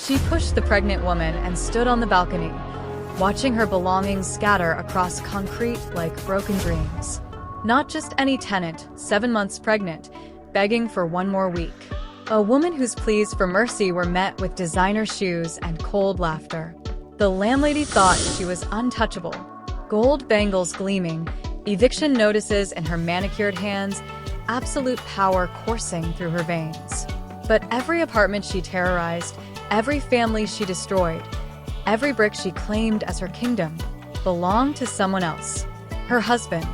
She pushed the pregnant woman and stood on the balcony, watching her belongings scatter across concrete like broken dreams. Not just any tenant, 7 months pregnant, begging for one more week. A woman whose pleas for mercy were met with designer shoes and cold laughter. The landlady thought she was untouchable. Gold bangles gleaming, eviction notices in her manicured hands, absolute power coursing through her veins. But every apartment she terrorized, every family she destroyed, every brick she claimed as her kingdom, belonged to someone else. Her husband,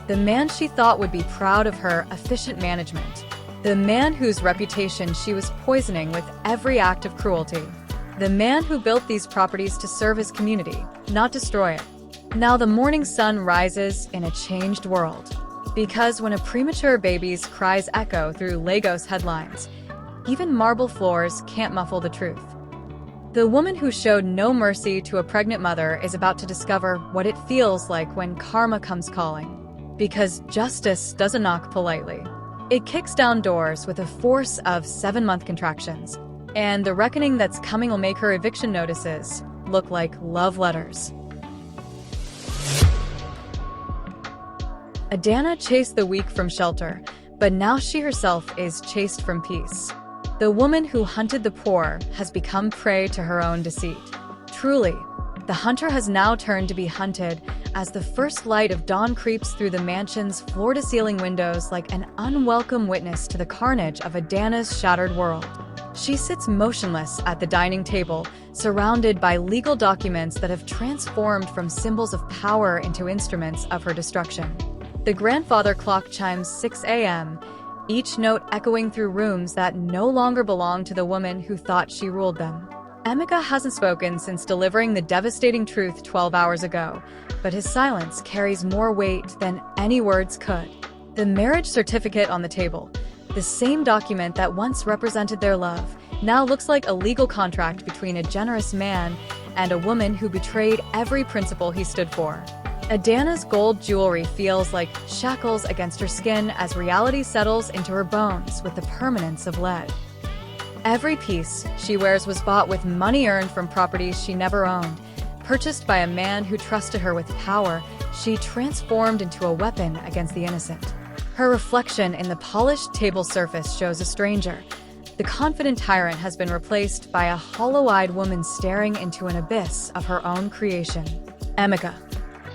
the man she thought would be proud of her efficient management. The man whose reputation she was poisoning with every act of cruelty. The man who built these properties to serve his community, not destroy it. Now the morning sun rises in a changed world. Because when a premature baby's cries echo through Lagos headlines, even marble floors can't muffle the truth. The woman who showed no mercy to a pregnant mother is about to discover what it feels like when karma comes calling. Because justice doesn't knock politely. It kicks down doors with a force of 7-month contractions. And the reckoning that's coming will make her eviction notices look like love letters. Adana chased the weak from shelter, but now she herself is chased from peace. The woman who hunted the poor has become prey to her own deceit. Truly, the hunter has now turned to be hunted as the first light of dawn creeps through the mansion's floor-to-ceiling windows like an unwelcome witness to the carnage of Adana's shattered world. She sits motionless at the dining table, surrounded by legal documents that have transformed from symbols of power into instruments of her destruction. The grandfather clock chimes 6 a.m., each note echoing through rooms that no longer belong to the woman who thought she ruled them. Emeka hasn't spoken since delivering the devastating truth 12 hours ago, but his silence carries more weight than any words could. The marriage certificate on the table, the same document that once represented their love, now looks like a legal contract between a generous man and a woman who betrayed every principle he stood for. Adana's gold jewelry feels like shackles against her skin as reality settles into her bones with the permanence of lead. Every piece she wears was bought with money earned from properties she never owned. Purchased by a man who trusted her with power, she transformed into a weapon against the innocent. Her reflection in the polished table surface shows a stranger. The confident tyrant has been replaced by a hollow-eyed woman staring into an abyss of her own creation. Emeka.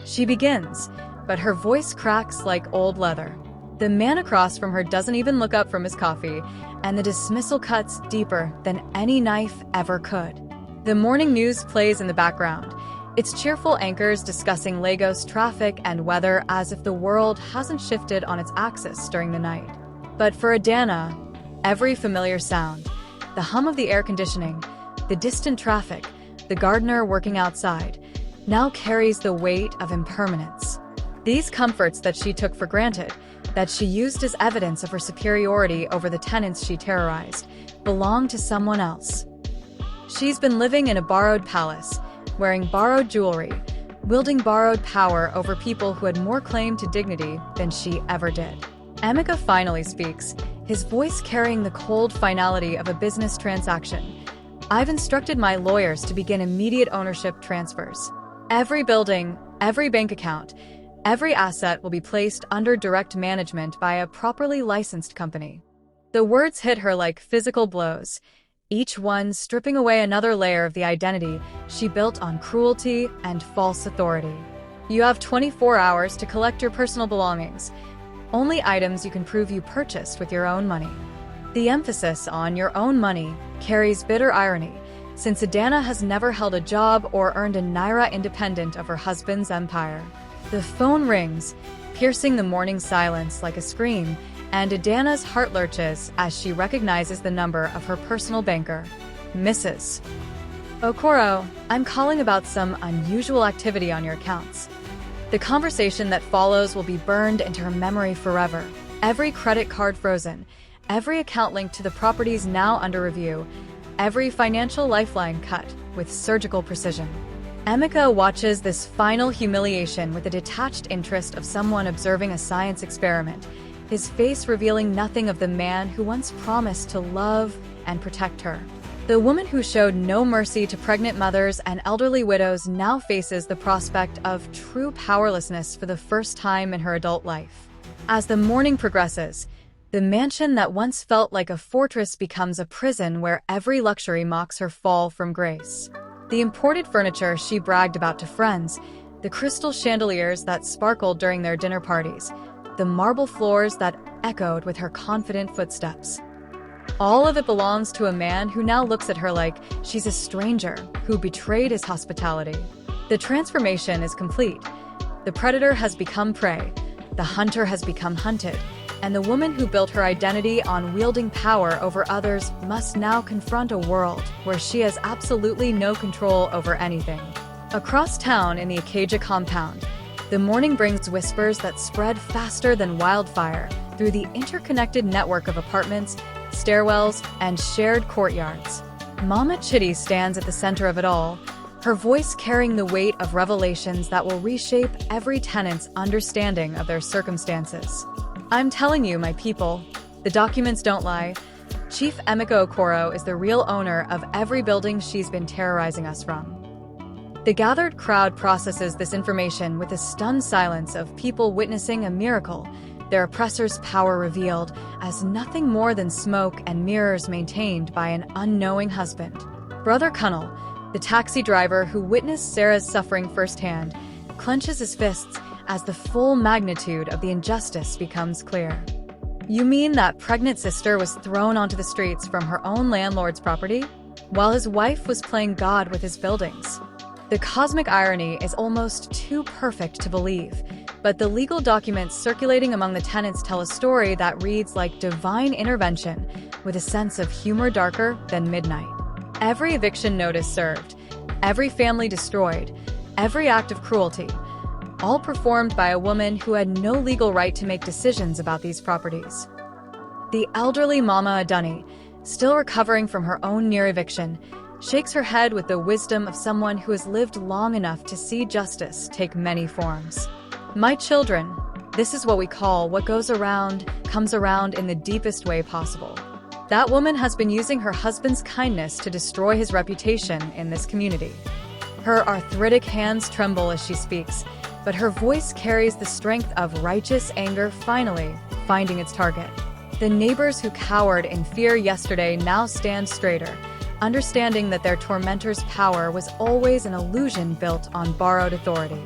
She begins, but her voice cracks like old leather. The man across from her doesn't even look up from his coffee, and the dismissal cuts deeper than any knife ever could. The morning news plays in the background, its cheerful anchors discussing Lagos traffic and weather as if the world hasn't shifted on its axis during the night. But for Adana, every familiar sound, the hum of the air conditioning, the distant traffic, the gardener working outside, now carries the weight of impermanence. These comforts that she took for granted, that she used as evidence of her superiority over the tenants she terrorized, belong to someone else. She's been living in a borrowed palace, wearing borrowed jewelry, wielding borrowed power over people who had more claim to dignity than she ever did. Emeka finally speaks, his voice carrying the cold finality of a business transaction. I've instructed my lawyers to begin immediate ownership transfers. Every building, every bank account, every asset will be placed under direct management by a properly licensed company. The words hit her like physical blows, each one stripping away another layer of the identity she built on cruelty and false authority. You have 24 hours to collect your personal belongings, only items you can prove you purchased with your own money. The emphasis on your own money carries bitter irony, since Adana has never held a job or earned a naira independent of her husband's empire. The phone rings, piercing the morning silence like a scream, and Adana's heart lurches as she recognizes the number of her personal banker. Mrs. Okoro, I'm calling about some unusual activity on your accounts. The conversation that follows will be burned into her memory forever. Every credit card frozen, every account linked to the properties now under review, every financial lifeline cut with surgical precision. Emeka watches this final humiliation with the detached interest of someone observing a science experiment, his face revealing nothing of the man who once promised to love and protect her. The woman who showed no mercy to pregnant mothers and elderly widows now faces the prospect of true powerlessness for the first time in her adult life. As the morning progresses, the mansion that once felt like a fortress becomes a prison where every luxury mocks her fall from grace. The imported furniture she bragged about to friends, the crystal chandeliers that sparkled during their dinner parties, the marble floors that echoed with her confident footsteps. All of it belongs to a man who now looks at her like she's a stranger who betrayed his hospitality. The transformation is complete. The predator has become prey, the hunter has become hunted, and the woman who built her identity on wielding power over others must now confront a world where she has absolutely no control over anything. Across town in the Acacia compound, the morning brings whispers that spread faster than wildfire through the interconnected network of apartments, stairwells, and shared courtyards. Mama Chitty stands at the center of it all, her voice carrying the weight of revelations that will reshape every tenant's understanding of their circumstances. I'm telling you, my people, the documents don't lie. Chief Emiko Okoro is the real owner of every building she's been terrorizing us from. The gathered crowd processes this information with a stunned silence of people witnessing a miracle, their oppressor's power revealed as nothing more than smoke and mirrors maintained by an unknowing husband. Brother Cunnell, the taxi driver who witnessed Sarah's suffering firsthand, clenches his fists as the full magnitude of the injustice becomes clear. You mean that pregnant sister was thrown onto the streets from her own landlord's property, while his wife was playing God with his buildings? The cosmic irony is almost too perfect to believe, but the legal documents circulating among the tenants tell a story that reads like divine intervention, with a sense of humor darker than midnight. Every eviction notice served, every family destroyed, every act of cruelty, all performed by a woman who had no legal right to make decisions about these properties. The elderly Mama Adunni, still recovering from her own near eviction, shakes her head with the wisdom of someone who has lived long enough to see justice take many forms. My children, this is what we call what goes around, comes around in the deepest way possible. That woman has been using her husband's kindness to destroy his reputation in this community. Her arthritic hands tremble as she speaks, but her voice carries the strength of righteous anger finally finding its target. The neighbors who cowered in fear yesterday now stand straighter, understanding that their tormentor's power was always an illusion built on borrowed authority.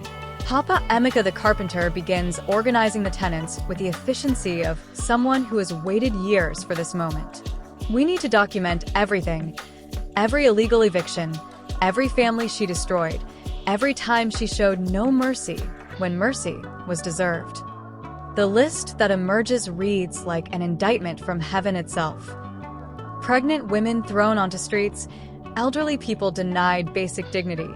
Papa Emeka the carpenter begins organizing the tenants with the efficiency of someone who has waited years for this moment. We need to document everything, every illegal eviction, every family she destroyed, every time she showed no mercy when mercy was deserved. The list that emerges reads like an indictment from heaven itself. Pregnant women thrown onto streets, elderly people denied basic dignity,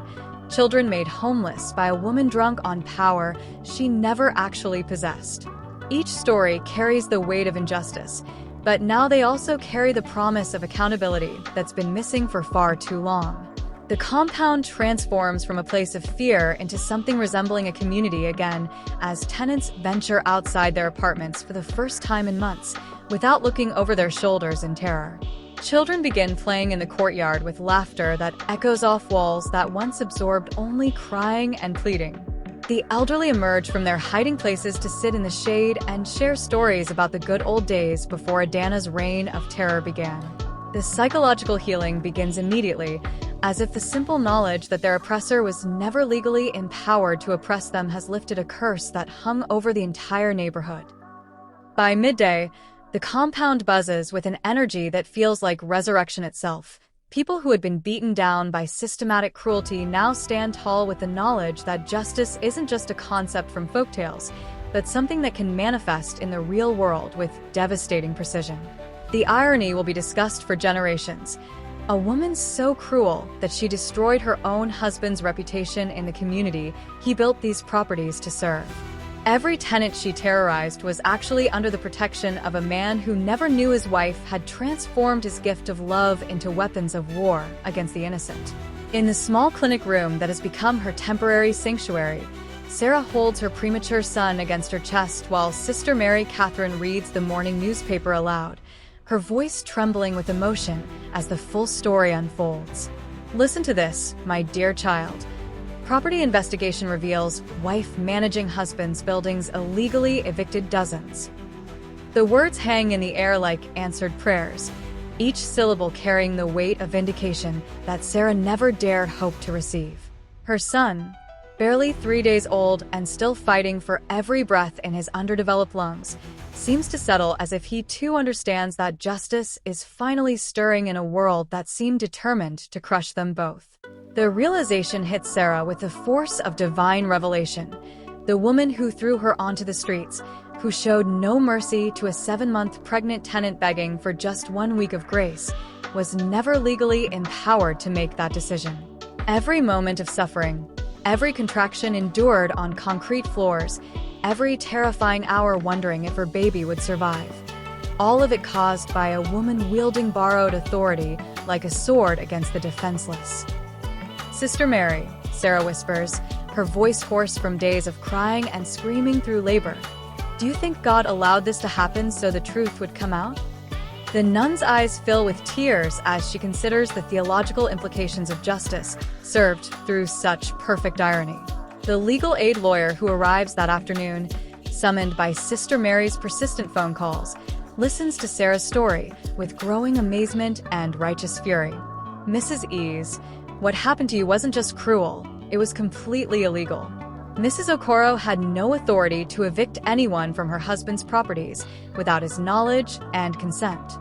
children made homeless by a woman drunk on power she never actually possessed. Each story carries the weight of injustice, but now they also carry the promise of accountability that's been missing for far too long. The compound transforms from a place of fear into something resembling a community again as tenants venture outside their apartments for the first time in months, without looking over their shoulders in terror. Children begin playing in the courtyard with laughter that echoes off walls that once absorbed only crying and pleading. The elderly emerge from their hiding places to sit in the shade and share stories about the good old days before Adana's reign of terror began. The psychological healing begins immediately, as if the simple knowledge that their oppressor was never legally empowered to oppress them has lifted a curse that hung over the entire neighborhood. By midday, the compound buzzes with an energy that feels like resurrection itself. People who had been beaten down by systematic cruelty now stand tall with the knowledge that justice isn't just a concept from folktales, but something that can manifest in the real world with devastating precision. The irony will be discussed for generations. A woman so cruel that she destroyed her own husband's reputation in the community he built these properties to serve. Every tenant she terrorized was actually under the protection of a man who never knew his wife had transformed his gift of love into weapons of war against the innocent. In the small clinic room that has become her temporary sanctuary, Sarah holds her premature son against her chest while Sister Mary Catherine reads the morning newspaper aloud, her voice trembling with emotion as the full story unfolds. Listen to this, my dear child. Property investigation reveals wife managing husband's buildings illegally evicted dozens. The words hang in the air like answered prayers, each syllable carrying the weight of vindication that Sarah never dared hope to receive. Her son, barely 3 days old and still fighting for every breath in his underdeveloped lungs, seems to settle as if he too understands that justice is finally stirring in a world that seemed determined to crush them both. The realization hits Sarah with the force of divine revelation. The woman who threw her onto the streets, who showed no mercy to a 7-month pregnant tenant begging for just 1 week of grace, was never legally empowered to make that decision. Every moment of suffering, every contraction endured on concrete floors, every terrifying hour wondering if her baby would survive. All of it caused by a woman wielding borrowed authority like a sword against the defenseless. "Sister Mary," Sarah whispers, her voice hoarse from days of crying and screaming through labor. "Do you think God allowed this to happen so the truth would come out?" The nun's eyes fill with tears as she considers the theological implications of justice, served through such perfect irony. The legal aid lawyer who arrives that afternoon, summoned by Sister Mary's persistent phone calls, listens to Sarah's story with growing amazement and righteous fury. "Mrs. Ease, what happened to you wasn't just cruel, it was completely illegal. Mrs. Okoro had no authority to evict anyone from her husband's properties without his knowledge and consent."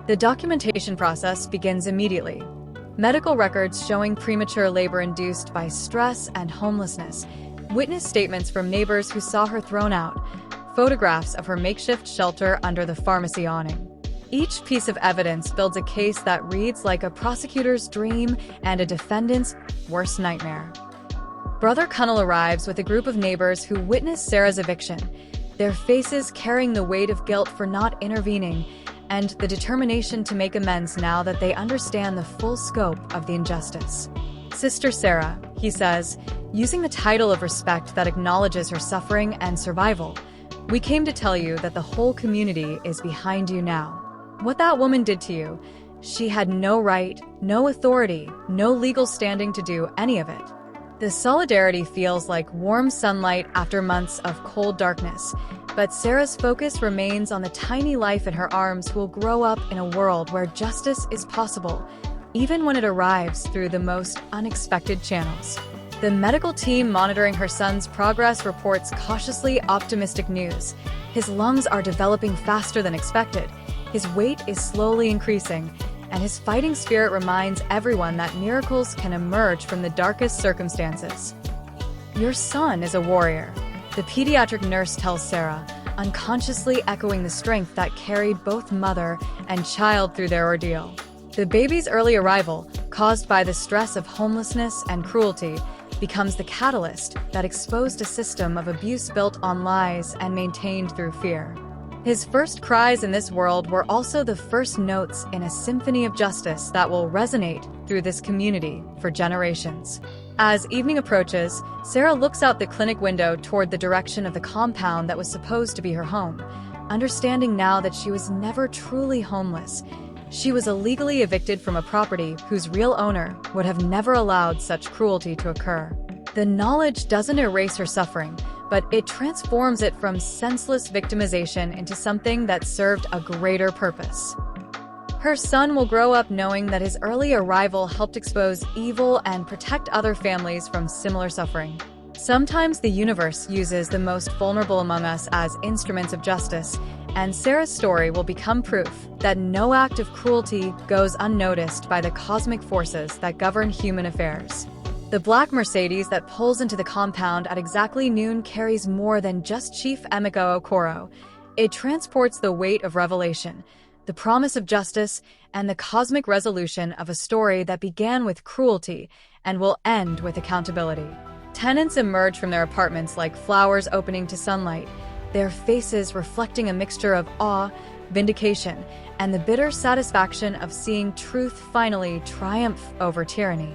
The documentation process begins immediately. Medical records showing premature labor induced by stress and homelessness, witness statements from neighbors who saw her thrown out, photographs of her makeshift shelter under the pharmacy awning. Each piece of evidence builds a case that reads like a prosecutor's dream and a defendant's worst nightmare. Brother Cunnell arrives with a group of neighbors who witness Sarah's eviction, their faces carrying the weight of guilt for not intervening and the determination to make amends now that they understand the full scope of the injustice. "Sister Sarah," he says, using the title of respect that acknowledges her suffering and survival, "we came to tell you that the whole community is behind you now. What that woman did to you, she had no right, no authority, no legal standing to do any of it." The solidarity feels like warm sunlight after months of cold darkness, but Sarah's focus remains on the tiny life in her arms who will grow up in a world where justice is possible, even when it arrives through the most unexpected channels. The medical team monitoring her son's progress reports cautiously optimistic news. His lungs are developing faster than expected, his weight is slowly increasing, and his fighting spirit reminds everyone that miracles can emerge from the darkest circumstances. "Your son is a warrior," the pediatric nurse tells Sarah, unconsciously echoing the strength that carried both mother and child through their ordeal. The baby's early arrival, caused by the stress of homelessness and cruelty, becomes the catalyst that exposed a system of abuse built on lies and maintained through fear. His first cries in this world were also the first notes in a symphony of justice that will resonate through this community for generations. As evening approaches, Sarah looks out the clinic window toward the direction of the compound that was supposed to be her home, understanding now that she was never truly homeless. She was illegally evicted from a property whose real owner would have never allowed such cruelty to occur. The knowledge doesn't erase her suffering, but it transforms it from senseless victimization into something that served a greater purpose. Her son will grow up knowing that his early arrival helped expose evil and protect other families from similar suffering. Sometimes the universe uses the most vulnerable among us as instruments of justice, and Sarah's story will become proof that no act of cruelty goes unnoticed by the cosmic forces that govern human affairs. The black Mercedes that pulls into the compound at exactly noon carries more than just Chief Emiko Okoro. It transports the weight of revelation, the promise of justice, and the cosmic resolution of a story that began with cruelty and will end with accountability. Tenants emerge from their apartments like flowers opening to sunlight, their faces reflecting a mixture of awe, vindication, and the bitter satisfaction of seeing truth finally triumph over tyranny.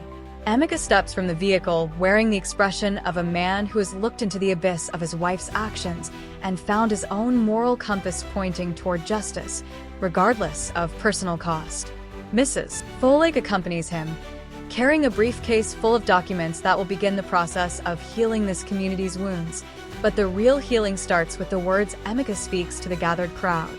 Emeka steps from the vehicle wearing the expression of a man who has looked into the abyss of his wife's actions and found his own moral compass pointing toward justice, regardless of personal cost. Mrs. Folek accompanies him, carrying a briefcase full of documents that will begin the process of healing this community's wounds. But the real healing starts with the words Emeka speaks to the gathered crowd.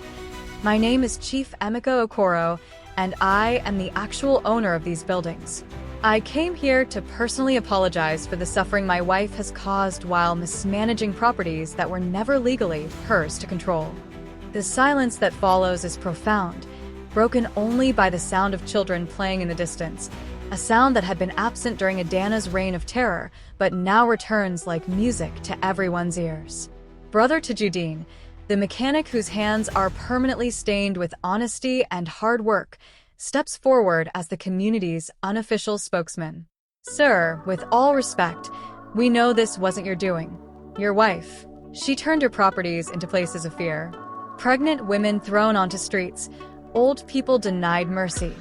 "My name is Chief Emeka Okoro, and I am the actual owner of these buildings. I came here to personally apologize for the suffering my wife has caused while mismanaging properties that were never legally hers to control." The silence that follows is profound, broken only by the sound of children playing in the distance, a sound that had been absent during Adana's reign of terror, but now returns like music to everyone's ears. Brother Tajudeen, the mechanic whose hands are permanently stained with honesty and hard work, steps forward as the community's unofficial spokesman. "Sir, with all respect, we know this wasn't your doing. Your wife, she turned her properties into places of fear. Pregnant women thrown onto streets, old people denied mercy,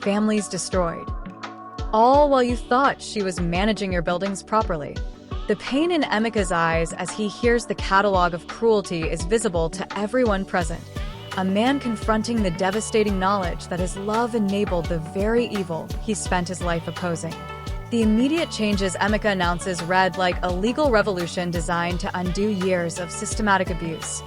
families destroyed. All while you thought she was managing your buildings properly." The pain in Emeka's eyes as he hears the catalog of cruelty is visible to everyone present, a man confronting the devastating knowledge that his love enabled the very evil he spent his life opposing. The immediate changes Emeka announces read like a legal revolution designed to undo years of systematic abuse.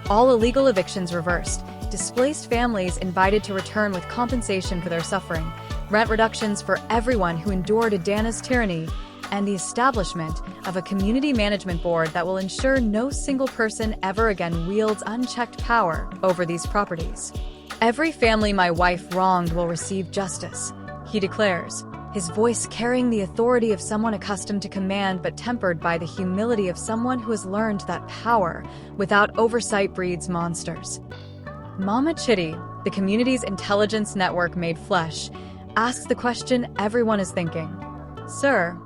All illegal evictions reversed, displaced families invited to return with compensation for their suffering, rent reductions for everyone who endured Adana's tyranny, and the establishment of a community management board that will ensure no single person ever again wields unchecked power over these properties. "Every family my wife wronged will receive justice," he declares, his voice carrying the authority of someone accustomed to command but tempered by the humility of someone who has learned that power without oversight breeds monsters. Mama Chitty, the community's intelligence network made flesh, asks the question everyone is thinking. "Sir,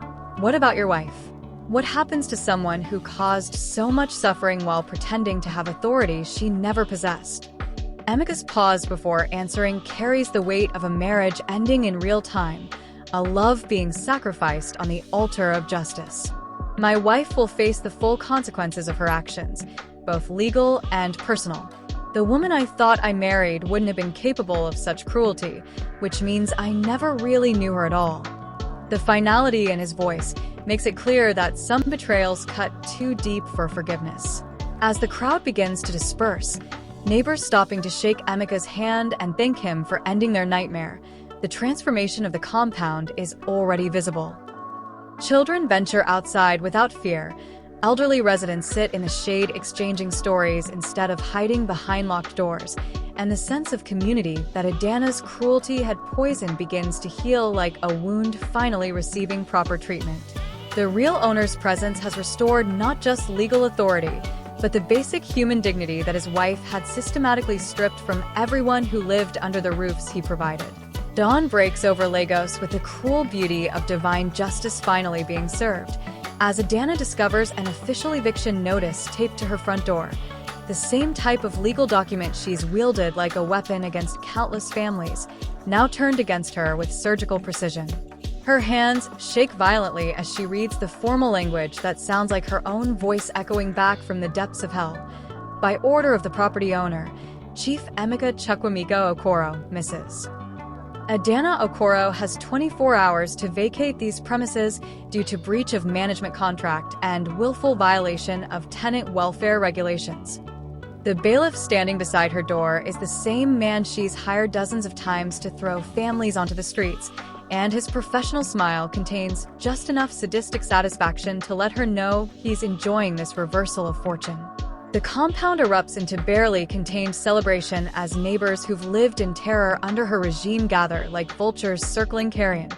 what about your wife? What happens to someone who caused so much suffering while pretending to have authority she never possessed?" Emeka's pause before answering carries the weight of a marriage ending in real time, a love being sacrificed on the altar of justice. "My wife will face the full consequences of her actions, both legal and personal. The woman I thought I married wouldn't have been capable of such cruelty, which means I never really knew her at all." The finality in his voice makes it clear that some betrayals cut too deep for forgiveness. As the crowd begins to disperse, neighbors stopping to shake Emeka's hand and thank him for ending their nightmare, the transformation of the compound is already visible. Children venture outside without fear. Elderly residents sit in the shade exchanging stories instead of hiding behind locked doors, and the sense of community that Adana's cruelty had poisoned begins to heal like a wound finally receiving proper treatment. The real owner's presence has restored not just legal authority, but the basic human dignity that his wife had systematically stripped from everyone who lived under the roofs he provided. Dawn breaks over Lagos with the cruel beauty of divine justice finally being served, as Adana discovers an official eviction notice taped to her front door, the same type of legal document she's wielded like a weapon against countless families, now turned against her with surgical precision. Her hands shake violently as she reads the formal language that sounds like her own voice echoing back from the depths of hell. By order of the property owner, Chief Emeka Chukwemeka Okoro, Mrs. Adana Okoro has 24 hours to vacate these premises due to breach of management contract and willful violation of tenant welfare regulations. The bailiff standing beside her door is the same man she's hired dozens of times to throw families onto the streets, and his professional smile contains just enough sadistic satisfaction to let her know he's enjoying this reversal of fortune. The compound erupts into barely contained celebration as neighbors who've lived in terror under her regime gather like vultures circling carrion,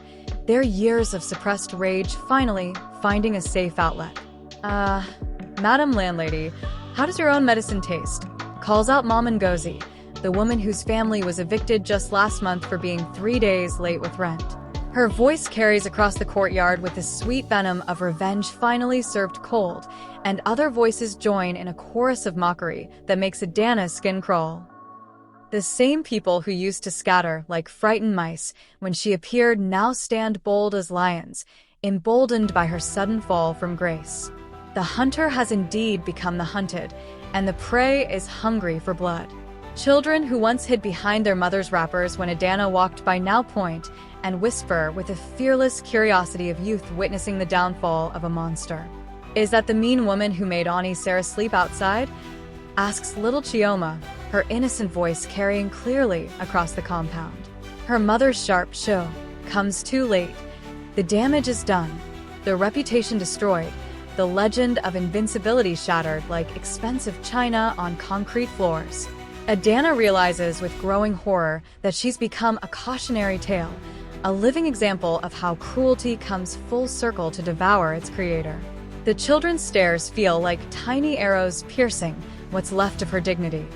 their years of suppressed rage finally finding a safe outlet. Madam Landlady, how does your own medicine taste?" calls out Mom Ngozi, the woman whose family was evicted just last month for being 3 days late with rent. Her voice carries across the courtyard with the sweet venom of revenge finally served cold, and other voices join in a chorus of mockery that makes Adana's skin crawl. The same people who used to scatter like frightened mice when she appeared now stand bold as lions, emboldened by her sudden fall from grace. The hunter has indeed become the hunted, and the prey is hungry for blood. Children who once hid behind their mother's wrappers when Adana walked by now point and whisper with the fearless curiosity of youth witnessing the downfall of a monster. "Is that the mean woman who made Ani Sarah sleep outside?" asks little Chioma, her innocent voice carrying clearly across the compound. Her mother's sharp "Sho" comes too late. The damage is done, the reputation destroyed, the legend of invincibility shattered like expensive china on concrete floors. Adana realizes with growing horror that she's become a cautionary tale, a living example of how cruelty comes full circle to devour its creator. The children's stares feel like tiny arrows piercing what's left of her dignity.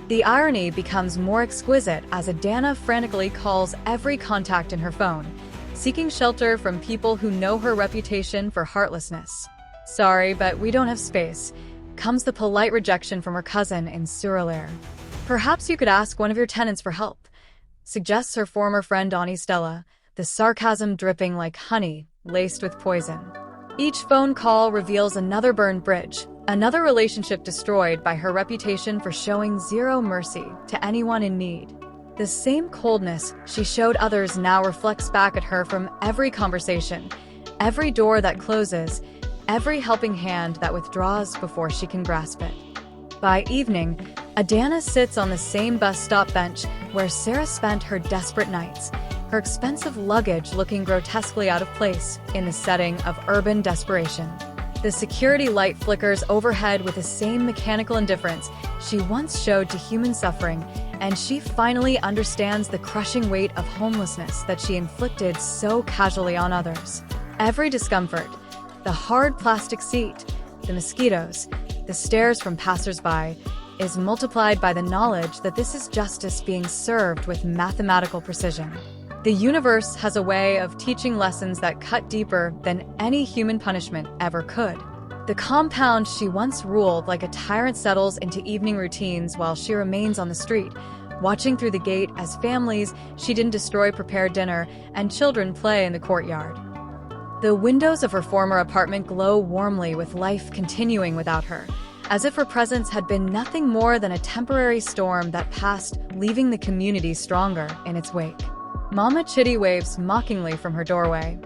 The irony becomes more exquisite as Adana frantically calls every contact in her phone, seeking shelter from people who know her reputation for heartlessness. "Sorry, but we don't have space," comes the polite rejection from her cousin in Suralair. "Perhaps you could ask one of your tenants for help," suggests her former friend Ani Stella, the sarcasm dripping like honey laced with poison. Each phone call reveals another burned bridge, another relationship destroyed by her reputation for showing zero mercy to anyone in need. The same coldness she showed others now reflects back at her from every conversation, every door that closes, every helping hand that withdraws before she can grasp it. By evening, Adana sits on the same bus stop bench where Sarah spent her desperate nights, her expensive luggage looking grotesquely out of place in the setting of urban desperation. The security light flickers overhead with the same mechanical indifference she once showed to human suffering, and she finally understands the crushing weight of homelessness that she inflicted so casually on others. Every discomfort, the hard plastic seat, the mosquitoes, the stares from passersby, is multiplied by the knowledge that this is justice being served with mathematical precision. The universe has a way of teaching lessons that cut deeper than any human punishment ever could. The compound she once ruled like a tyrant settles into evening routines while she remains on the street, watching through the gate as families she didn't destroy prepare dinner and children play in the courtyard. The windows of her former apartment glow warmly with life continuing without her, as if her presence had been nothing more than a temporary storm that passed, leaving the community stronger in its wake. Mama Chitty waves mockingly from her doorway.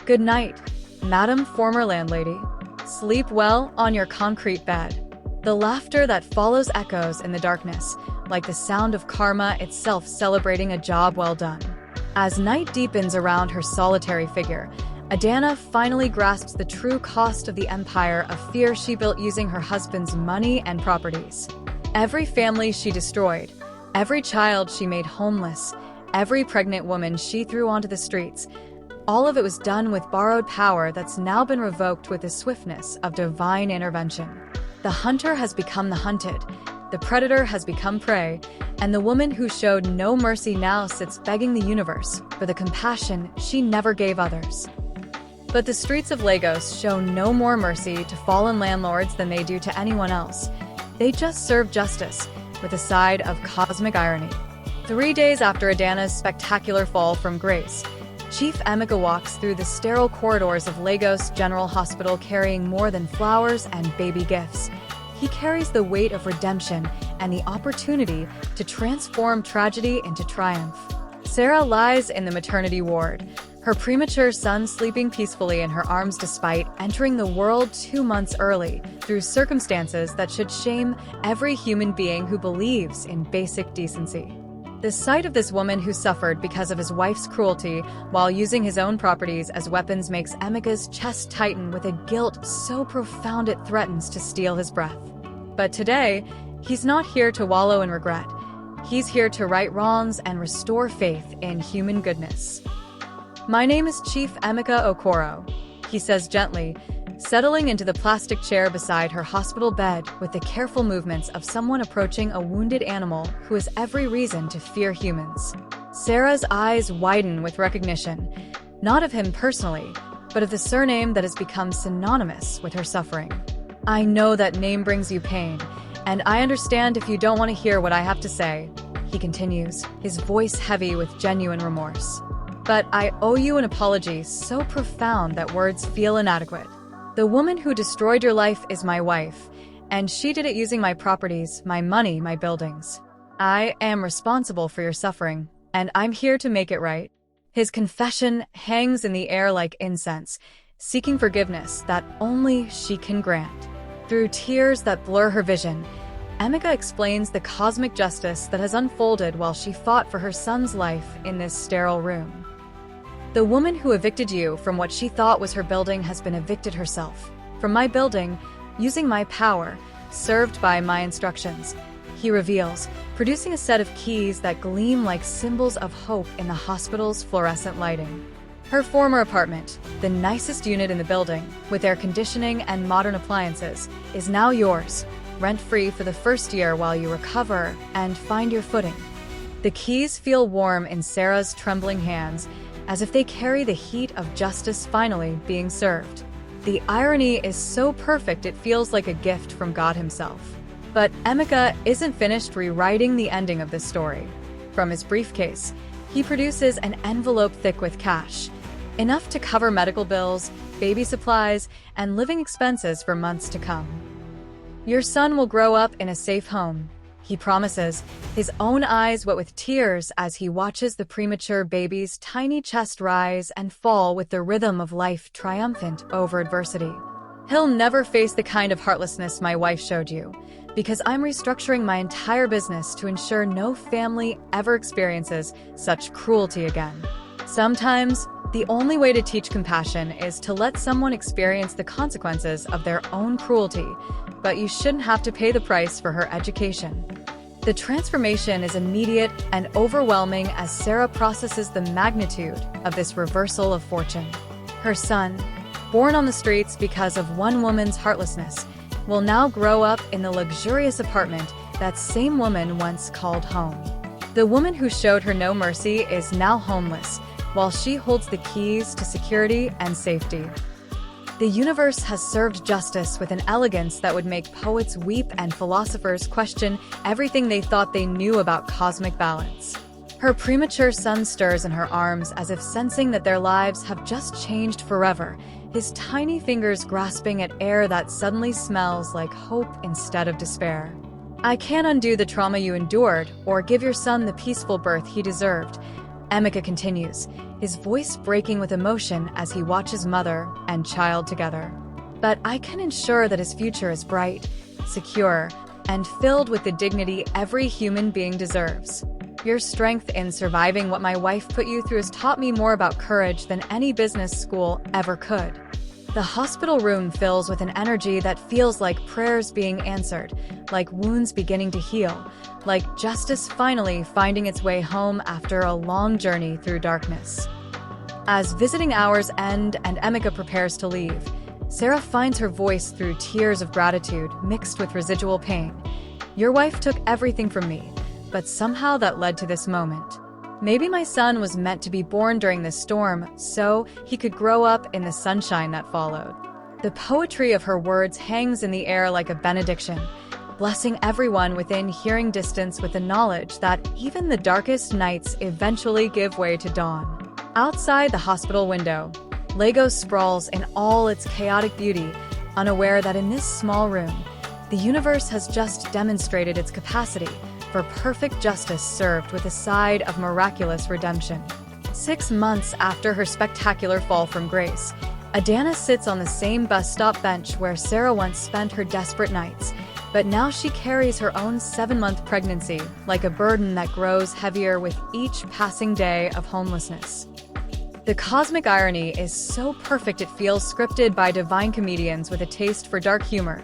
"Good night, Madam Former Landlady. Sleep well on your concrete bed." The laughter that follows echoes in the darkness, like the sound of karma itself celebrating a job well done. As night deepens around her solitary figure, Adana finally grasps the true cost of the empire of fear she built using her husband's money and properties. Every family she destroyed, every child she made homeless, every pregnant woman she threw onto the streets, all of it was done with borrowed power that's now been revoked with the swiftness of divine intervention. The hunter has become the hunted, the predator has become prey, and the woman who showed no mercy now sits begging the universe for the compassion she never gave others. But the streets of Lagos show no more mercy to fallen landlords than they do to anyone else. They just serve justice, with a side of cosmic irony. 3 days after Adana's spectacular fall from grace, Chief Emeka walks through the sterile corridors of Lagos General Hospital carrying more than flowers and baby gifts. He carries the weight of redemption and the opportunity to transform tragedy into triumph. Sarah lies in the maternity ward, her premature son sleeping peacefully in her arms despite entering the world 2 months early through circumstances that should shame every human being who believes in basic decency. The sight of this woman who suffered because of his wife's cruelty while using his own properties as weapons makes Emeka's chest tighten with a guilt so profound it threatens to steal his breath. But today, he's not here to wallow in regret. He's here to right wrongs and restore faith in human goodness. "My name is Chief Emeka Okoro," he says gently, settling into the plastic chair beside her hospital bed with the careful movements of someone approaching a wounded animal who has every reason to fear humans. Sarah's eyes widen with recognition, not of him personally, but of the surname that has become synonymous with her suffering. "I know that name brings you pain, and I understand if you don't want to hear what I have to say," he continues, his voice heavy with genuine remorse. But I owe you an apology so profound that words feel inadequate. The woman who destroyed your life is my wife, and she did it using my properties, my money, my buildings. I am responsible for your suffering, and I'm here to make it right. His confession hangs in the air like incense, seeking forgiveness that only she can grant. Through tears that blur her vision, Emika explains the cosmic justice that has unfolded while she fought for her son's life in this sterile room. The woman who evicted you from what she thought was her building has been evicted herself. From my building, using my power, served by my instructions, he reveals, producing a set of keys that gleam like symbols of hope in the hospital's fluorescent lighting. Her former apartment, the nicest unit in the building, with air conditioning and modern appliances, is now yours, rent-free for the first year while you recover and find your footing. The keys feel warm in Sarah's trembling hands, as if they carry the heat of justice finally being served. The irony is so perfect it feels like a gift from God himself. But Emika isn't finished rewriting the ending of this story. From his briefcase, he produces an envelope thick with cash, enough to cover medical bills, baby supplies, and living expenses for months to come. Your son will grow up in a safe home, he promises, his own eyes wet with tears as he watches the premature baby's tiny chest rise and fall with the rhythm of life triumphant over adversity. He'll never face the kind of heartlessness my wife showed you, because I'm restructuring my entire business to ensure no family ever experiences such cruelty again. Sometimes, the only way to teach compassion is to let someone experience the consequences of their own cruelty, but you shouldn't have to pay the price for her education. The transformation is immediate and overwhelming as Sarah processes the magnitude of this reversal of fortune. Her son, born on the streets because of one woman's heartlessness, will now grow up in the luxurious apartment that same woman once called home. The woman who showed her no mercy is now homeless, while she holds the keys to security and safety. The universe has served justice with an elegance that would make poets weep and philosophers question everything they thought they knew about cosmic balance. Her premature son stirs in her arms as if sensing that their lives have just changed forever, his tiny fingers grasping at air that suddenly smells like hope instead of despair. I can't undo the trauma you endured or give your son the peaceful birth he deserved, Emika continues, his voice breaking with emotion as he watches mother and child together. But I can ensure that his future is bright, secure, and filled with the dignity every human being deserves. Your strength in surviving what my wife put you through has taught me more about courage than any business school ever could. The hospital room fills with an energy that feels like prayers being answered, like wounds beginning to heal, like justice finally finding its way home after a long journey through darkness. As visiting hours end and Emika prepares to leave, Sarah finds her voice through tears of gratitude mixed with residual pain. Your wife took everything from me, but somehow that led to this moment. Maybe my son was meant to be born during this storm, so he could grow up in the sunshine that followed. The poetry of her words hangs in the air like a benediction, blessing everyone within hearing distance with the knowledge that even the darkest nights eventually give way to dawn. Outside the hospital window, Lagos sprawls in all its chaotic beauty, unaware that in this small room, the universe has just demonstrated its capacity for perfect justice served with a side of miraculous redemption. 6 months after her spectacular fall from grace, Adana sits on the same bus stop bench where Sarah once spent her desperate nights, but now she carries her own 7-month pregnancy like a burden that grows heavier with each passing day of homelessness. The cosmic irony is so perfect it feels scripted by divine comedians with a taste for dark humor.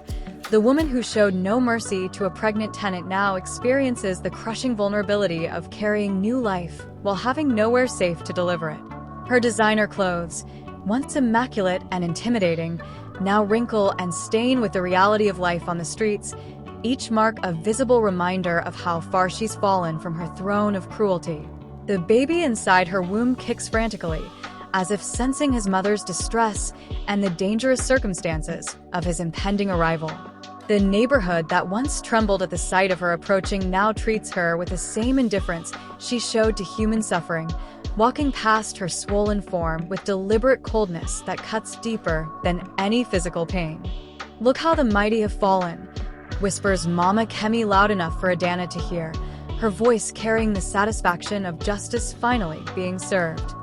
The woman who showed no mercy to a pregnant tenant now experiences the crushing vulnerability of carrying new life while having nowhere safe to deliver it. Her designer clothes, once immaculate and intimidating, now wrinkle and stain with the reality of life on the streets, each mark a visible reminder of how far she's fallen from her throne of cruelty. The baby inside her womb kicks frantically, as if sensing his mother's distress and the dangerous circumstances of his impending arrival. The neighborhood that once trembled at the sight of her approaching now treats her with the same indifference she showed to human suffering, walking past her swollen form with deliberate coldness that cuts deeper than any physical pain. "Look how the mighty have fallen," whispers Mama Kemi loud enough for Adana to hear, her voice carrying the satisfaction of justice finally being served.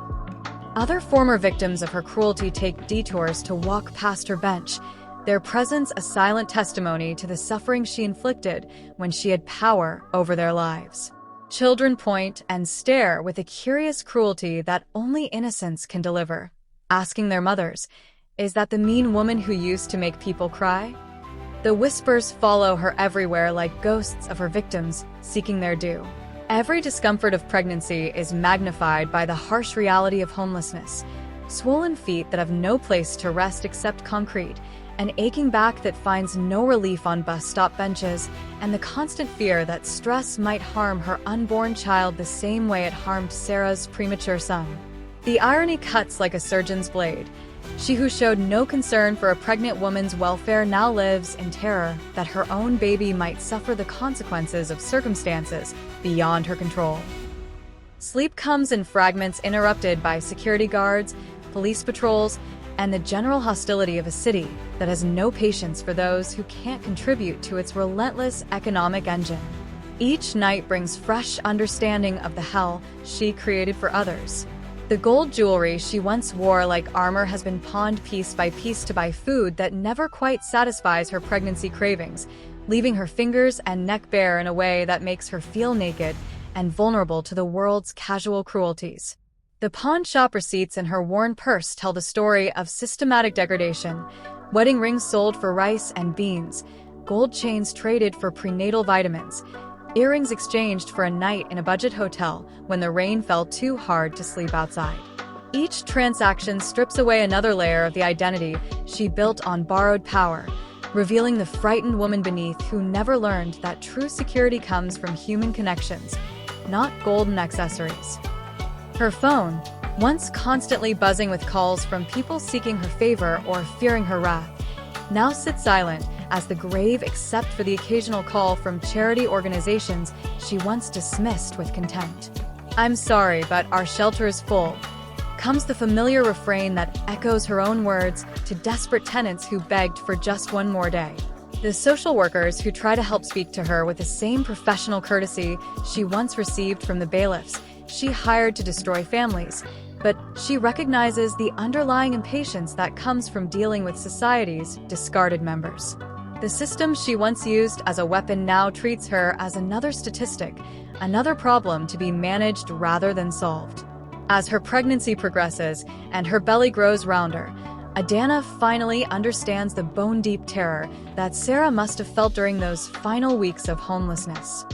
Other former victims of her cruelty take detours to walk past her bench, their presence a silent testimony to the suffering she inflicted when she had power over their lives. Children point and stare with a curious cruelty that only innocence can deliver, asking their mothers, "Is that the mean woman who used to make people cry?" The whispers follow her everywhere like ghosts of her victims seeking their due. Every discomfort of pregnancy is magnified by the harsh reality of homelessness. Swollen feet that have no place to rest except concrete, an aching back that finds no relief on bus stop benches, and the constant fear that stress might harm her unborn child the same way it harmed Sarah's premature son. The irony cuts like a surgeon's blade. She who showed no concern for a pregnant woman's welfare now lives in terror that her own baby might suffer the consequences of circumstances beyond her control. Sleep comes in fragments interrupted by security guards, police patrols, and the general hostility of a city that has no patience for those who can't contribute to its relentless economic engine. Each night brings fresh understanding of the hell she created for others. The gold jewelry she once wore like armor has been pawned piece by piece to buy food that never quite satisfies her pregnancy cravings, leaving her fingers and neck bare in a way that makes her feel naked and vulnerable to the world's casual cruelties. The pawn shop receipts in her worn purse tell the story of systematic degradation: wedding rings sold for rice and beans, gold chains traded for prenatal vitamins, earrings exchanged for a night in a budget hotel when the rain fell too hard to sleep outside. Each transaction strips away another layer of the identity she built on borrowed power, revealing the frightened woman beneath who never learned that true security comes from human connections, not golden accessories. Her phone, once constantly buzzing with calls from people seeking her favor or fearing her wrath, now sits silent as the grave except for the occasional call from charity organizations she once dismissed with contempt. "I'm sorry, but our shelter is full," comes the familiar refrain that echoes her own words to desperate tenants who begged for just one more day. The social workers who try to help speak to her with the same professional courtesy she once received from the bailiffs she hired to destroy families, but she recognizes the underlying impatience that comes from dealing with society's discarded members. The system she once used as a weapon now treats her as another statistic, another problem to be managed rather than solved. As her pregnancy progresses and her belly grows rounder, Adana finally understands the bone-deep terror that Sarah must have felt during those final weeks of homelessness.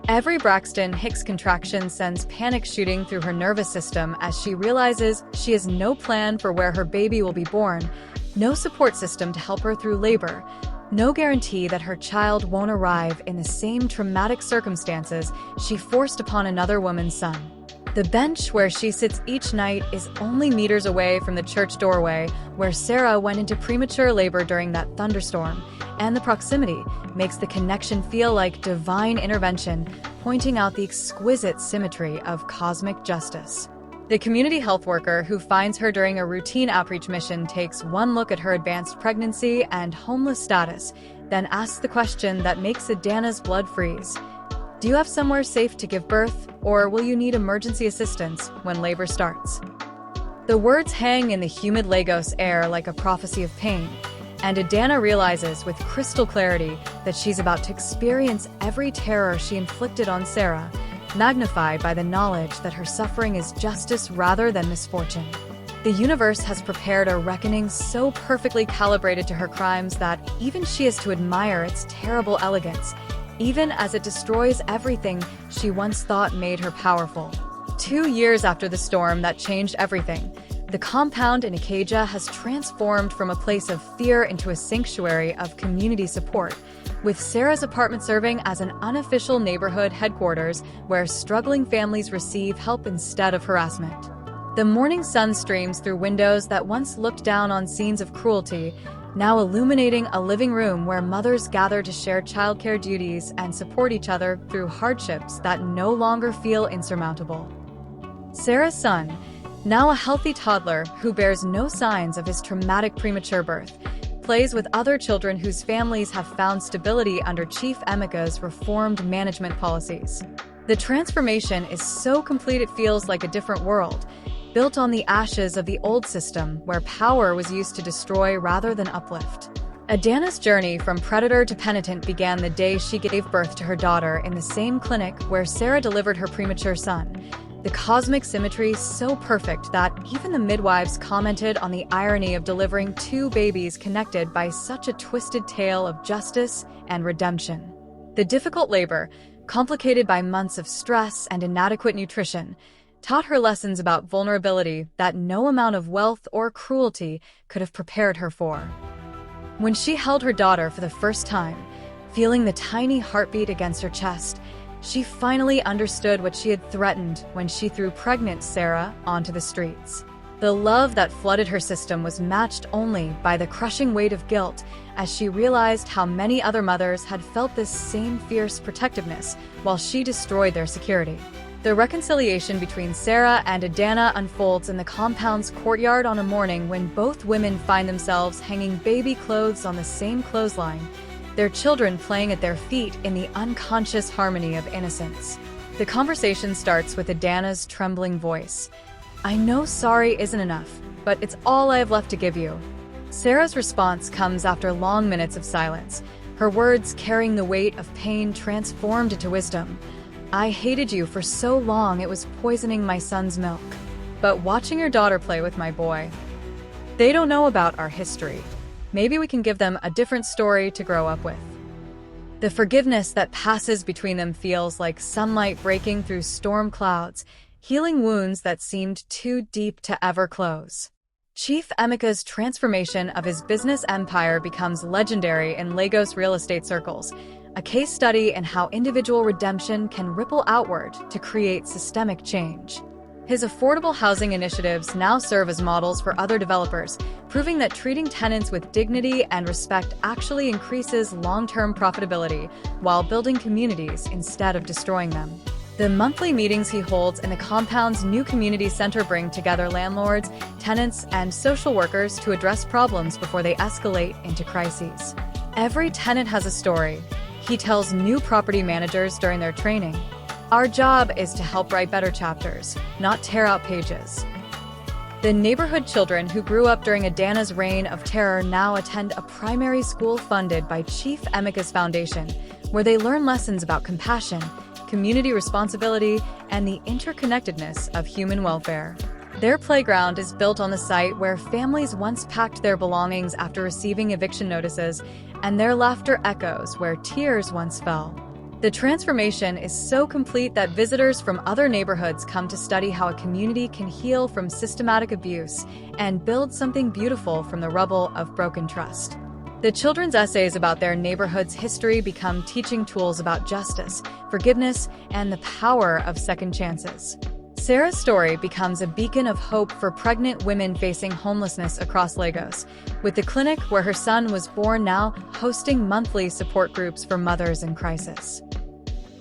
Every Braxton Hicks contraction sends panic shooting through her nervous system as she realizes she has no plan for where her baby will be born, no support system to help her through labor, no guarantee that her child won't arrive in the same traumatic circumstances she forced upon another woman's son. The bench where she sits each night is only meters away from the church doorway where Sarah went into premature labor during that thunderstorm, and the proximity makes the connection feel like divine intervention, pointing out the exquisite symmetry of cosmic justice. The community health worker who finds her during a routine outreach mission takes one look at her advanced pregnancy and homeless status, then asks the question that makes Adana's blood freeze. "Do you have somewhere safe to give birth, or will you need emergency assistance when labor starts?" The words hang in the humid Lagos air like a prophecy of pain, and Adana realizes with crystal clarity that she's about to experience every terror she inflicted on Sarah, magnified by the knowledge that her suffering is justice rather than misfortune. The universe has prepared a reckoning so perfectly calibrated to her crimes that even she is to admire its terrible elegance, even as it destroys everything she once thought made her powerful. 2 years after the storm that changed everything, the compound in Ikeja has transformed from a place of fear into a sanctuary of community support, with Sarah's apartment serving as an unofficial neighborhood headquarters where struggling families receive help instead of harassment. The morning sun streams through windows that once looked down on scenes of cruelty, now illuminating a living room where mothers gather to share childcare duties and support each other through hardships that no longer feel insurmountable. Sarah's son, now a healthy toddler who bears no signs of his traumatic premature birth, plays with other children whose families have found stability under Chief Emika's reformed management policies. The transformation is so complete it feels like a different world, built on the ashes of the old system where power was used to destroy rather than uplift. Adana's journey from predator to penitent began the day she gave birth to her daughter in the same clinic where Sarah delivered her premature son. The cosmic symmetry so perfect that even the midwives commented on the irony of delivering two babies connected by such a twisted tale of justice and redemption. The difficult labor, complicated by months of stress and inadequate nutrition, taught her lessons about vulnerability that no amount of wealth or cruelty could have prepared her for. When she held her daughter for the first time, feeling the tiny heartbeat against her chest, she finally understood what she had threatened when she threw pregnant Sarah onto the streets. The love that flooded her system was matched only by the crushing weight of guilt as she realized how many other mothers had felt this same fierce protectiveness while she destroyed their security. The reconciliation between Sarah and Adana unfolds in the compound's courtyard on a morning when both women find themselves hanging baby clothes on the same clothesline, their children playing at their feet in the unconscious harmony of innocence. The conversation starts with Adana's trembling voice. "I know sorry isn't enough, but it's all I have left to give you." Sarah's response comes after long minutes of silence, her words carrying the weight of pain transformed into wisdom. "I hated you for so long it was poisoning my son's milk. But watching your daughter play with my boy, they don't know about our history. Maybe we can give them a different story to grow up with." The forgiveness that passes between them feels like sunlight breaking through storm clouds, healing wounds that seemed too deep to ever close. Chief Emika's transformation of his business empire becomes legendary in Lagos real estate circles, a case study in how individual redemption can ripple outward to create systemic change. His affordable housing initiatives now serve as models for other developers, proving that treating tenants with dignity and respect actually increases long-term profitability while building communities instead of destroying them. The monthly meetings he holds in the compound's new community center bring together landlords, tenants, and social workers to address problems before they escalate into crises. Every tenant has a story, he tells new property managers during their training. "Our job is to help write better chapters, not tear out pages." The neighborhood children who grew up during Adana's reign of terror now attend a primary school funded by Chief Emika's Foundation, where they learn lessons about compassion, community responsibility, and the interconnectedness of human welfare. Their playground is built on the site where families once packed their belongings after receiving eviction notices, and their laughter echoes where tears once fell. The transformation is so complete that visitors from other neighborhoods come to study how a community can heal from systematic abuse and build something beautiful from the rubble of broken trust. The children's essays about their neighborhood's history become teaching tools about justice, forgiveness, and the power of second chances. Sarah's story becomes a beacon of hope for pregnant women facing homelessness across Lagos, with the clinic where her son was born now hosting monthly support groups for mothers in crisis.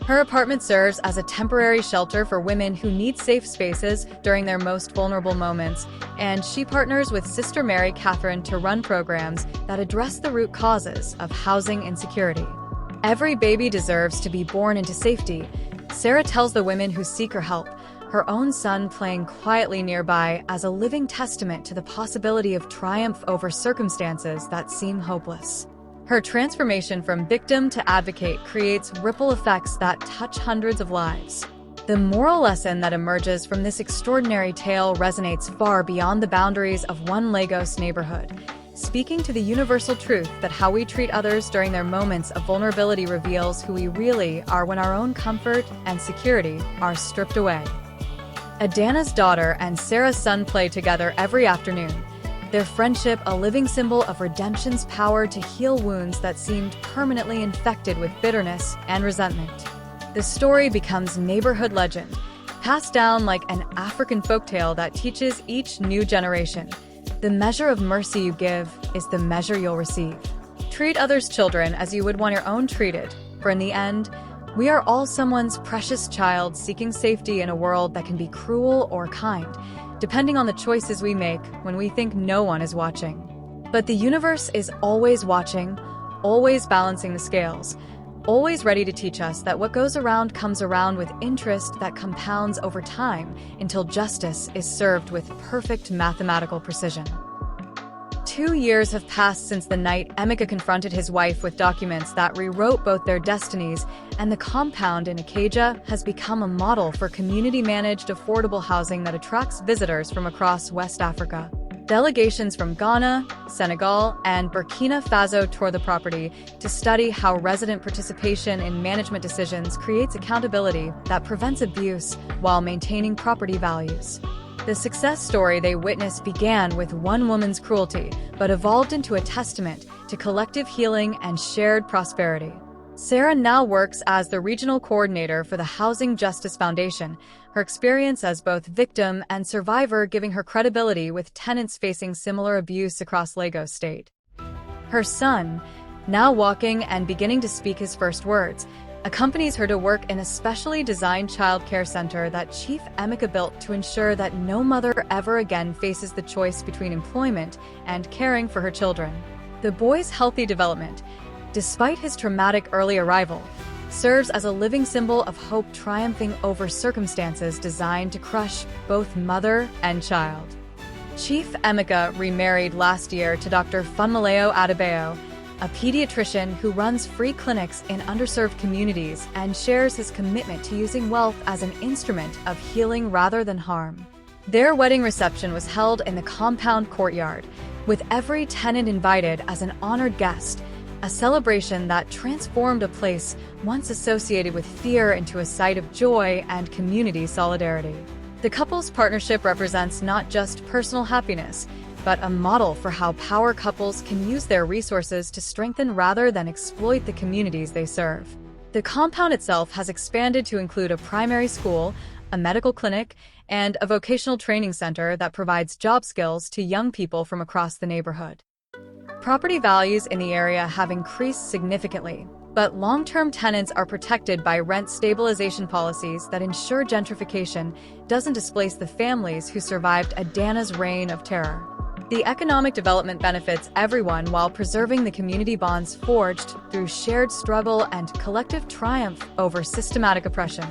Her apartment serves as a temporary shelter for women who need safe spaces during their most vulnerable moments, and she partners with Sister Mary Catherine to run programs that address the root causes of housing insecurity. Every baby deserves to be born into safety, Sarah tells the women who seek her help, her own son playing quietly nearby as a living testament to the possibility of triumph over circumstances that seem hopeless. Her transformation from victim to advocate creates ripple effects that touch hundreds of lives. The moral lesson that emerges from this extraordinary tale resonates far beyond the boundaries of one Lagos neighborhood, speaking to the universal truth that how we treat others during their moments of vulnerability reveals who we really are when our own comfort and security are stripped away. Adana's daughter and Sarah's son play together every afternoon, their friendship a living symbol of redemption's power to heal wounds that seemed permanently infected with bitterness and resentment. The story becomes neighborhood legend, passed down like an African folktale that teaches each new generation. The measure of mercy you give is the measure you'll receive. Treat others' children as you would want your own treated, for in the end, we are all someone's precious child seeking safety in a world that can be cruel or kind, depending on the choices we make when we think no one is watching. But the universe is always watching, always balancing the scales, always ready to teach us that what goes around comes around with interest that compounds over time until justice is served with perfect mathematical precision. 2 years have passed since the night Emeka confronted his wife with documents that rewrote both their destinies, and the compound in Ikeja has become a model for community-managed affordable housing that attracts visitors from across West Africa. Delegations from Ghana, Senegal, and Burkina Faso tour the property to study how resident participation in management decisions creates accountability that prevents abuse while maintaining property values. The success story they witnessed began with one woman's cruelty, but evolved into a testament to collective healing and shared prosperity. Sarah now works as the regional coordinator for the Housing Justice Foundation, her experience as both victim and survivor giving her credibility with tenants facing similar abuse across Lagos State. Her son, now walking and beginning to speak his first words, accompanies her to work in a specially designed child care center that Chief Emeka built to ensure that no mother ever again faces the choice between employment and caring for her children. The boy's healthy development, despite his traumatic early arrival, serves as a living symbol of hope triumphing over circumstances designed to crush both mother and child. Chief Emeka remarried last year to Dr. Funmilayo Adebayo, a pediatrician who runs free clinics in underserved communities and shares his commitment to using wealth as an instrument of healing rather than harm. Their wedding reception was held in the compound courtyard, with every tenant invited as an honored guest, a celebration that transformed a place once associated with fear into a site of joy and community solidarity. The couple's partnership represents not just personal happiness, but a model for how power couples can use their resources to strengthen rather than exploit the communities they serve. The compound itself has expanded to include a primary school, a medical clinic, and a vocational training center that provides job skills to young people from across the neighborhood. Property values in the area have increased significantly, but long-term tenants are protected by rent stabilization policies that ensure gentrification doesn't displace the families who survived Adana's reign of terror. The economic development benefits everyone while preserving the community bonds forged through shared struggle and collective triumph over systematic oppression.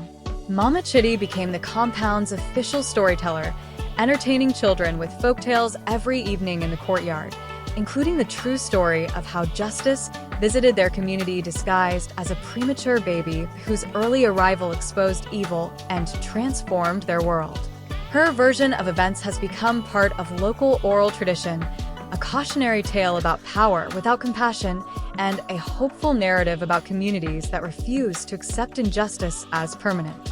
Mama Chitty became the compound's official storyteller, entertaining children with folktales every evening in the courtyard, including the true story of how justice visited their community disguised as a premature baby whose early arrival exposed evil and transformed their world. Her version of events has become part of local oral tradition, a cautionary tale about power without compassion, and a hopeful narrative about communities that refuse to accept injustice as permanent.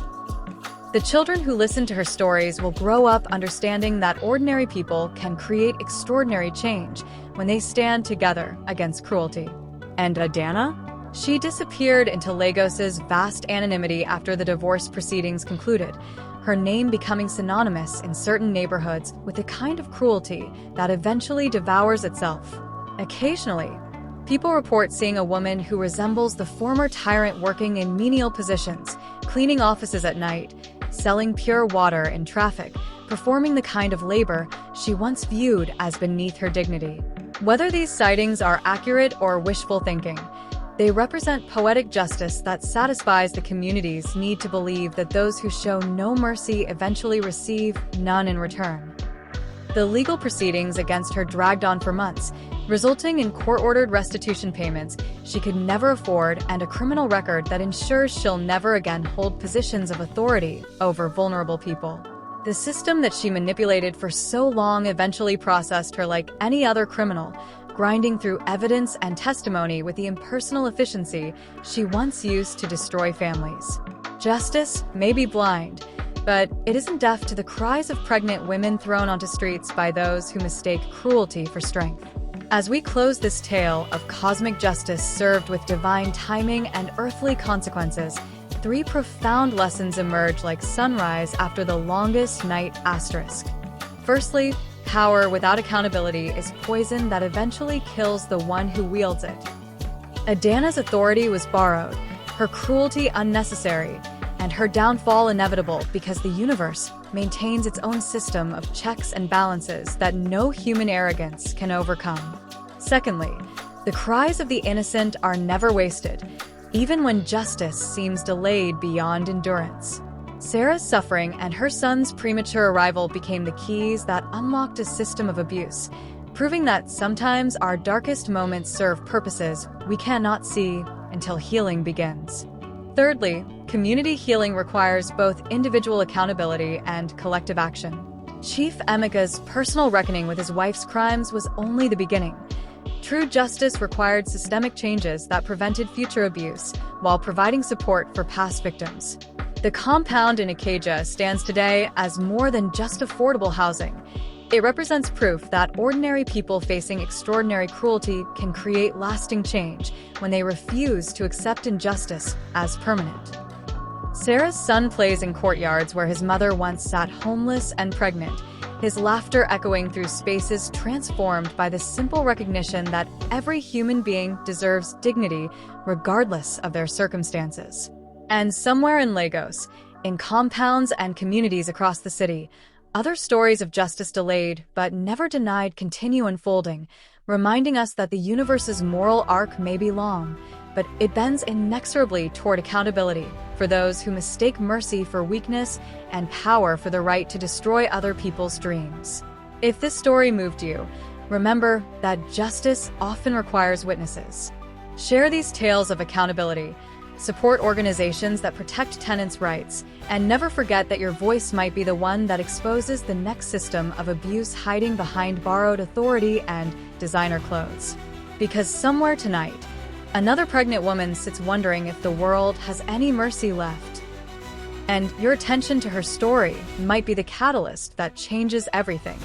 The children who listen to her stories will grow up understanding that ordinary people can create extraordinary change when they stand together against cruelty. And Adana? She disappeared into Lagos's vast anonymity after the divorce proceedings concluded, her name becoming synonymous in certain neighborhoods with the kind of cruelty that eventually devours itself. Occasionally, people report seeing a woman who resembles the former tyrant working in menial positions, cleaning offices at night, selling pure water in traffic, performing the kind of labor she once viewed as beneath her dignity. Whether these sightings are accurate or wishful thinking, they represent poetic justice that satisfies the community's need to believe that those who show no mercy eventually receive none in return. The legal proceedings against her dragged on for months, resulting in court-ordered restitution payments she could never afford and a criminal record that ensures she'll never again hold positions of authority over vulnerable people. The system that she manipulated for so long eventually processed her like any other criminal, grinding through evidence and testimony with the impersonal efficiency she once used to destroy families. Justice may be blind, but it isn't deaf to the cries of pregnant women thrown onto streets by those who mistake cruelty for strength. As we close this tale of cosmic justice served with divine timing and earthly consequences, 3 profound lessons emerge like sunrise after the longest night asterisk. Firstly, Power without accountability is poison that eventually kills the one who wields it. Adana's authority was borrowed, her cruelty unnecessary, and her downfall inevitable because the universe maintains its own system of checks and balances that no human arrogance can overcome. Secondly, the cries of the innocent are never wasted, even when justice seems delayed beyond endurance. Sarah's suffering and her son's premature arrival became the keys that unlocked a system of abuse, proving that sometimes our darkest moments serve purposes we cannot see until healing begins. Thirdly, community healing requires both individual accountability and collective action. Chief Emeka's personal reckoning with his wife's crimes was only the beginning. True justice required systemic changes that prevented future abuse while providing support for past victims. The compound in Ikeja stands today as more than just affordable housing. It represents proof that ordinary people facing extraordinary cruelty can create lasting change when they refuse to accept injustice as permanent. Sarah's son plays in courtyards where his mother once sat homeless and pregnant, his laughter echoing through spaces transformed by the simple recognition that every human being deserves dignity regardless of their circumstances. And somewhere in Lagos, in compounds and communities across the city, other stories of justice delayed but never denied continue unfolding, reminding us that the universe's moral arc may be long, but it bends inexorably toward accountability for those who mistake mercy for weakness and power for the right to destroy other people's dreams. If this story moved you, remember that justice often requires witnesses. Share these tales of accountability, support organizations that protect tenants' rights, and never forget that your voice might be the one that exposes the next system of abuse hiding behind borrowed authority and designer clothes. Because somewhere tonight, another pregnant woman sits wondering if the world has any mercy left. And your attention to her story might be the catalyst that changes everything.